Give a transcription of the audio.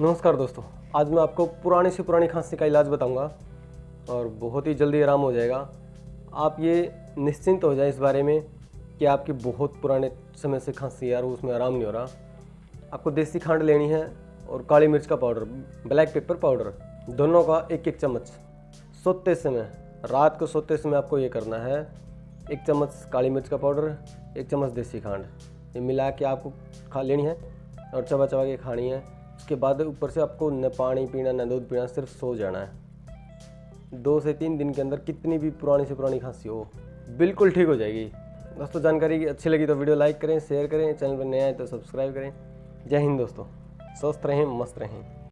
नमस्कार दोस्तों, आज मैं आपको पुरानी से पुरानी खांसी का इलाज बताऊंगा और बहुत ही जल्दी आराम हो जाएगा। आप ये निश्चिंत हो जाएं इस बारे में कि आपकी बहुत पुराने समय से खांसी है और उसमें आराम नहीं हो रहा। आपको देसी खांड लेनी है और काली मिर्च का पाउडर, ब्लैक पेपर पाउडर, दोनों का एक एक चम्मच। सोते समय, रात को सोते समय आपको ये करना है। 1 चम्मच काली मिर्च का पाउडर, 1 चम्मच देसी खांड, ये मिला के आपको खा लेनी है और चबा चबा के खानी है। उसके बाद ऊपर से आपको न पानी पीना न दूध पीना, सिर्फ सो जाना है। 2 से 3 दिन के अंदर कितनी भी पुरानी से पुरानी खांसी हो बिल्कुल ठीक हो जाएगी। दोस्तों, जानकारी अच्छी लगी तो वीडियो लाइक करें, शेयर करें, चैनल पर नया है तो सब्सक्राइब करें। जय हिंद दोस्तों, स्वस्थ रहें, मस्त रहें।